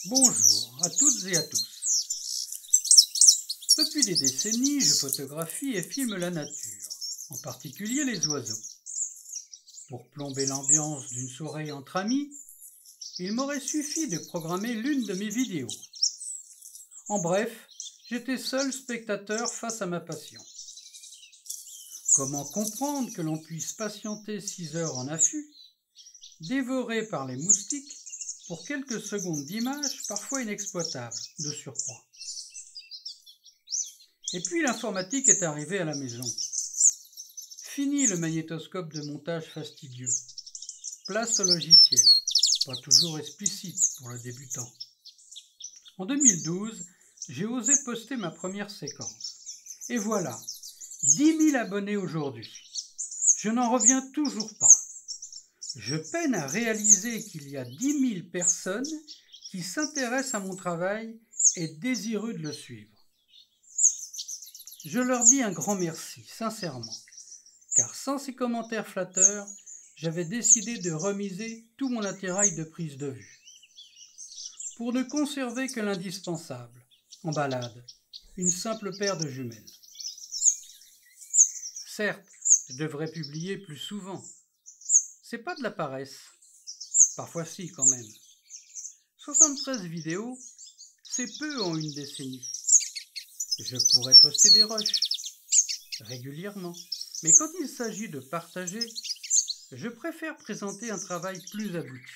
Bonjour à toutes et à tous. Depuis des décennies, je photographie et filme la nature, en particulier les oiseaux. Pour plomber l'ambiance d'une soirée entre amis, il m'aurait suffi de programmer l'une de mes vidéos. En bref, j'étais seul spectateur face à ma passion. Comment comprendre que l'on puisse patienter 6 heures en affût, dévoré par les moustiques, pour quelques secondes d'image parfois inexploitables, de surcroît. Et puis l'informatique est arrivée à la maison. Fini le magnétoscope de montage fastidieux. Place au logiciel, pas toujours explicite pour le débutant. En 2012, j'ai osé poster ma première séquence. Et voilà, 10 000 abonnés aujourd'hui. Je n'en reviens toujours pas. Je peine à réaliser qu'il y a 10 000 personnes qui s'intéressent à mon travail et désireux de le suivre. Je leur dis un grand merci, sincèrement, car sans ces commentaires flatteurs, j'avais décidé de remiser tout mon attirail de prise de vue. Pour ne conserver que l'indispensable, en balade, une simple paire de jumelles. Certes, je devrais publier plus souvent. C'est pas de la paresse. Parfois si, quand même. 73 vidéos, c'est peu en une décennie. Je pourrais poster des rushs, régulièrement. Mais quand il s'agit de partager, je préfère présenter un travail plus abouti.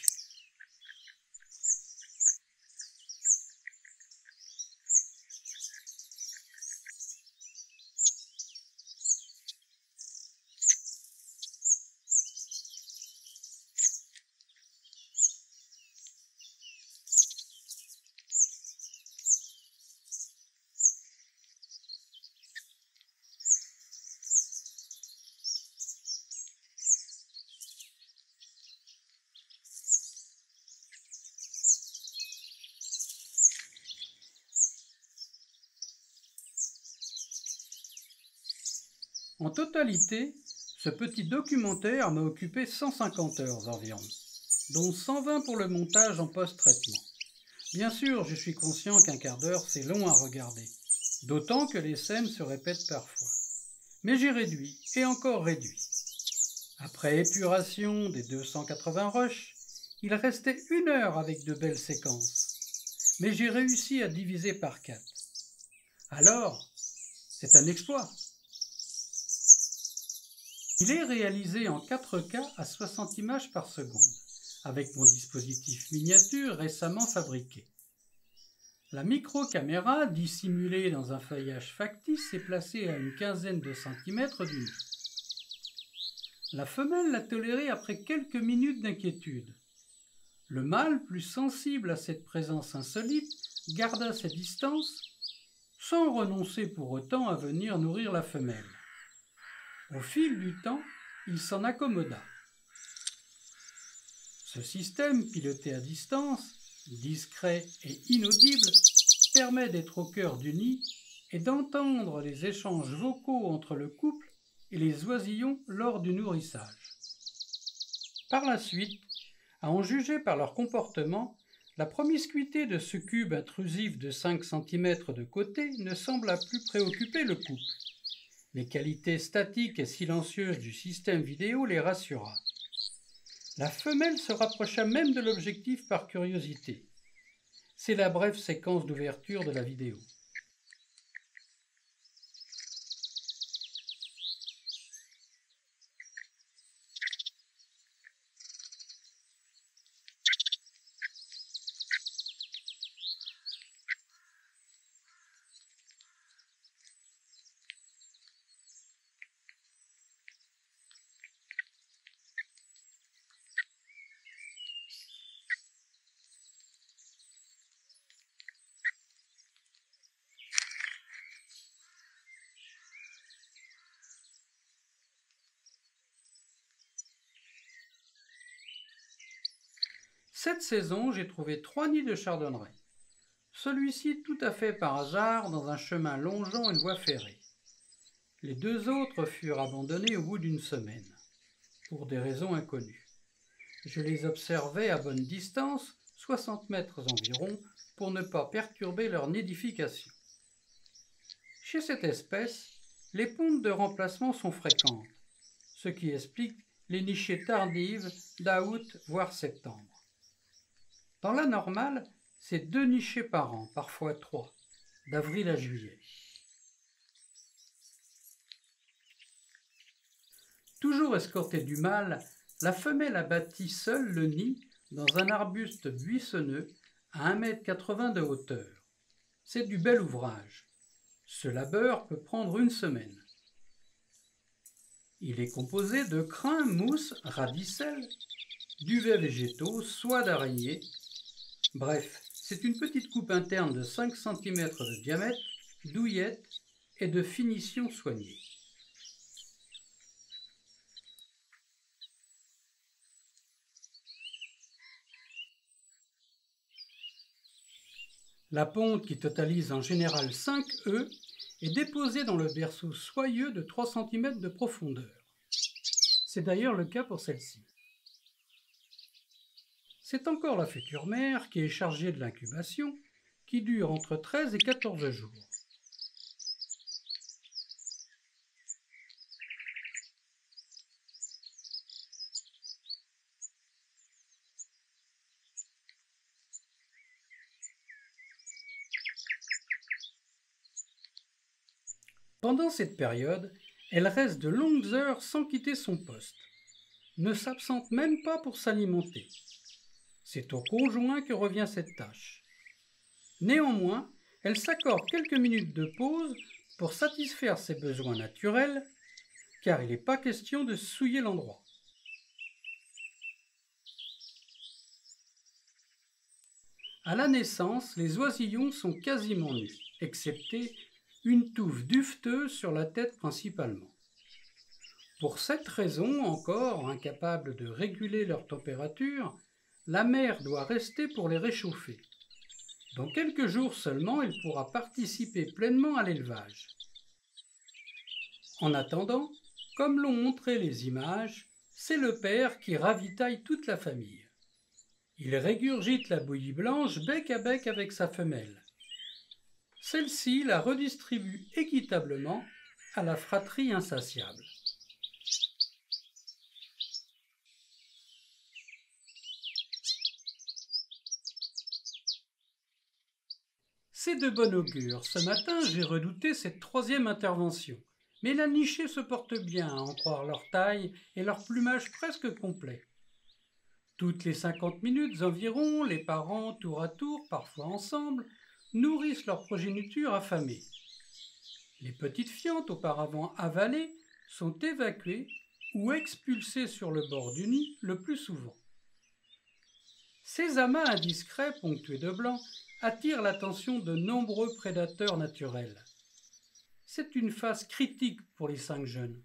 En totalité, ce petit documentaire m'a occupé 150 heures environ, dont 120 pour le montage en post-traitement. Bien sûr, je suis conscient qu'un quart d'heure, c'est long à regarder, d'autant que les scènes se répètent parfois. Mais j'ai réduit, et encore réduit. Après épuration des 280 rushs, il restait 1 heure avec de belles séquences. Mais j'ai réussi à diviser par 4. Alors, c'est un exploit. Il est réalisé en 4K à 60 images par seconde, avec mon dispositif miniature récemment fabriqué. La micro-caméra, dissimulée dans un feuillage factice, est placée à une quinzaine de centimètres du nez. La femelle l'a toléré après quelques minutes d'inquiétude. Le mâle, plus sensible à cette présence insolite, garda sa distance, sans renoncer pour autant à venir nourrir la femelle. Au fil du temps, il s'en accommoda. Ce système, piloté à distance, discret et inaudible, permet d'être au cœur du nid et d'entendre les échanges vocaux entre le couple et les oisillons lors du nourrissage. Par la suite, à en juger par leur comportement, la promiscuité de ce cube intrusif de 5 cm de côté ne sembla plus préoccuper le couple. Les qualités statiques et silencieuses du système vidéo les rassura. La femelle se rapprocha même de l'objectif par curiosité. C'est la brève séquence d'ouverture de la vidéo. Cette saison, j'ai trouvé 3 nids de chardonneret. Celui-ci tout à fait par hasard dans un chemin longeant une voie ferrée. Les 2 autres furent abandonnés au bout d'une semaine, pour des raisons inconnues. Je les observais à bonne distance, 60 mètres environ, pour ne pas perturber leur nidification. Chez cette espèce, les pontes de remplacement sont fréquentes, ce qui explique les nichées tardives d'août voire septembre. Dans la normale, c'est 2 nichées par an, parfois 3, d'avril à juillet. Toujours escortée du mâle, la femelle a bâti seule le nid dans un arbuste buissonneux à 1,80 m de hauteur. C'est du bel ouvrage. Ce labeur peut prendre 1 semaine. Il est composé de crin, mousse, radicelle, duvets végétaux, soie d'araignée. Bref, c'est une petite coupe interne de 5 cm de diamètre, douillette et de finition soignée. La ponte, qui totalise en général 5 œufs, est déposée dans le berceau soyeux de 3 cm de profondeur. C'est d'ailleurs le cas pour celle-ci. C'est encore la future mère qui est chargée de l'incubation, qui dure entre 13 et 14 jours. Pendant cette période, elle reste de longues heures sans quitter son poste, ne s'absente même pas pour s'alimenter. C'est au conjoint que revient cette tâche. Néanmoins, elle s'accorde quelques minutes de pause pour satisfaire ses besoins naturels, car il n'est pas question de souiller l'endroit. À la naissance, les oisillons sont quasiment nus, excepté une touffe duveteuse sur la tête principalement. Pour cette raison encore, incapable de réguler leur température, la mère doit rester pour les réchauffer. Dans quelques jours seulement, elle pourra participer pleinement à l'élevage. En attendant, comme l'ont montré les images, c'est le père qui ravitaille toute la famille. Il régurgite la bouillie blanche bec à bec avec sa femelle. Celle-ci la redistribue équitablement à la fratrie insatiable. C'est de bon augure. Ce matin, j'ai redouté cette 3e intervention. Mais la nichée se porte bien, à en croire leur taille et leur plumage presque complet. Toutes les 50 minutes environ, les parents, tour à tour, parfois ensemble, nourrissent leur progéniture affamée. Les petites fientes, auparavant avalées, sont évacuées ou expulsées sur le bord du nid le plus souvent. Ces amas indiscrets, ponctués de blanc, attirent l'attention de nombreux prédateurs naturels. C'est une phase critique pour les 5 jeunes.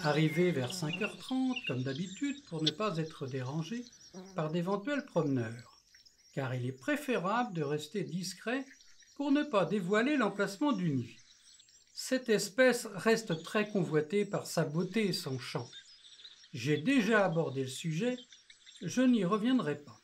Arrivé vers 5h30, comme d'habitude, pour ne pas être dérangé par d'éventuels promeneurs, car il est préférable de rester discret pour ne pas dévoiler l'emplacement du nid. Cette espèce reste très convoitée par sa beauté et son chant. J'ai déjà abordé le sujet, je n'y reviendrai pas.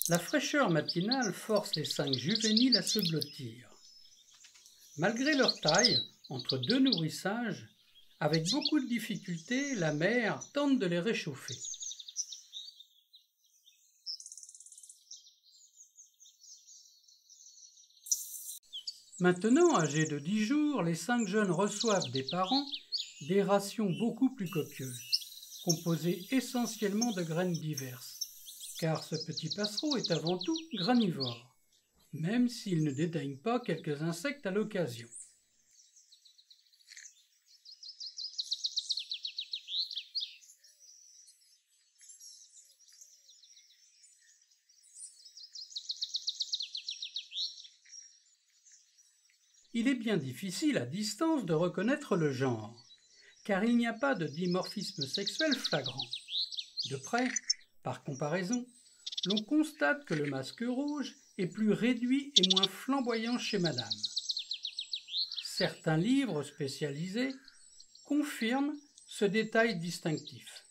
La fraîcheur matinale force les 5 juvéniles à se blottir. Malgré leur taille, entre 2 nourrissages, avec beaucoup de difficultés, la mère tente de les réchauffer. Maintenant, âgés de 10 jours, les 5 jeunes reçoivent des parents des rations beaucoup plus copieuses, composées essentiellement de graines diverses, car ce petit passereau est avant tout granivore, même s'il ne dédaigne pas quelques insectes à l'occasion. Il est bien difficile à distance de reconnaître le genre, car il n'y a pas de dimorphisme sexuel flagrant. De près, par comparaison, l'on constate que le masque rouge est plus réduit et moins flamboyant chez madame. Certains livres spécialisés confirment ce détail distinctif.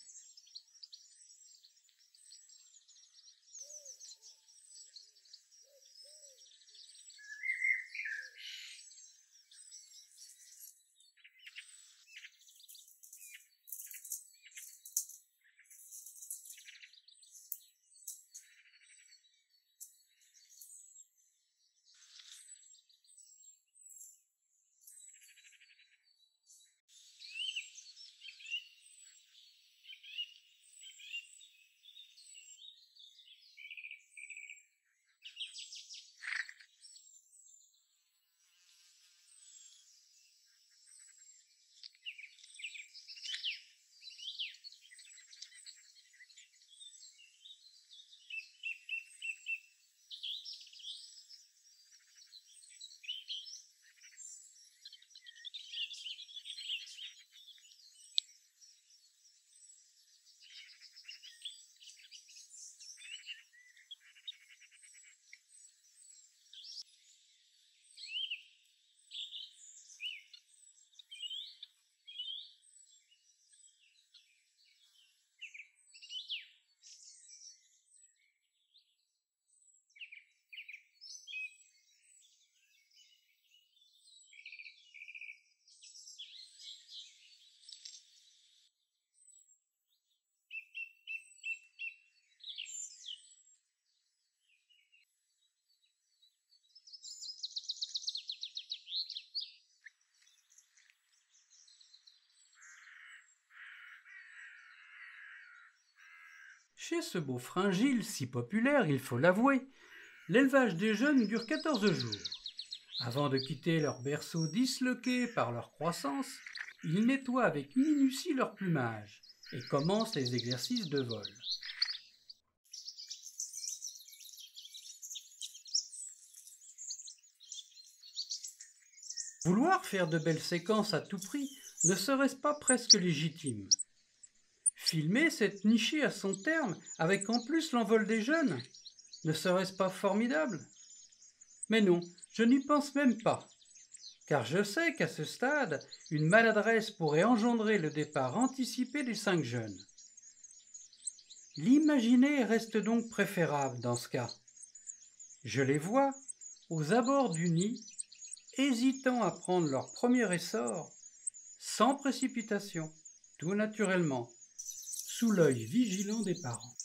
Chez ce beau fringille si populaire, il faut l'avouer, l'élevage des jeunes dure 14 jours. Avant de quitter leur berceau disloqué par leur croissance, ils nettoient avec minutie leur plumage et commencent les exercices de vol. Vouloir faire de belles séquences à tout prix ne serait-ce pas presque légitime? Filmer cette nichée à son terme, avec en plus l'envol des jeunes, ne serait-ce pas formidable? Mais non, je n'y pense même pas, car je sais qu'à ce stade, une maladresse pourrait engendrer le départ anticipé des 5 jeunes. L'imaginer reste donc préférable dans ce cas. Je les vois, aux abords du nid, hésitant à prendre leur premier essor, sans précipitation, tout naturellement, sous l'œil vigilant des parents.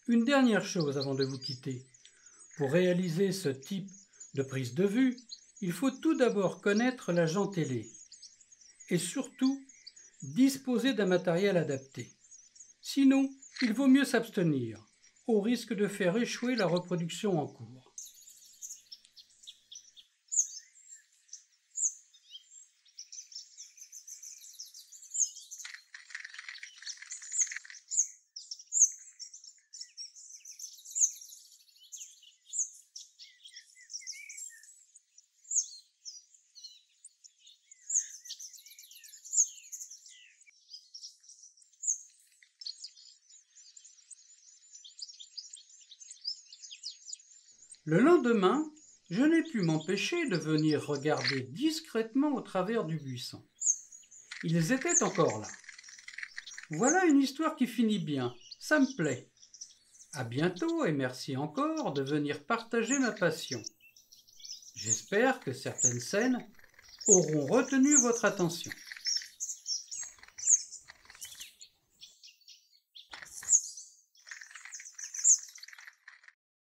Une dernière chose avant de vous quitter. Pour réaliser ce type de prise de vue, il faut tout d'abord connaître l'agent télé et surtout disposer d'un matériel adapté. Sinon, il vaut mieux s'abstenir, au risque de faire échouer la reproduction en cours. Le lendemain, je n'ai pu m'empêcher de venir regarder discrètement au travers du buisson. Ils étaient encore là. Voilà une histoire qui finit bien, ça me plaît. À bientôt et merci encore de venir partager ma passion. J'espère que certaines scènes auront retenu votre attention.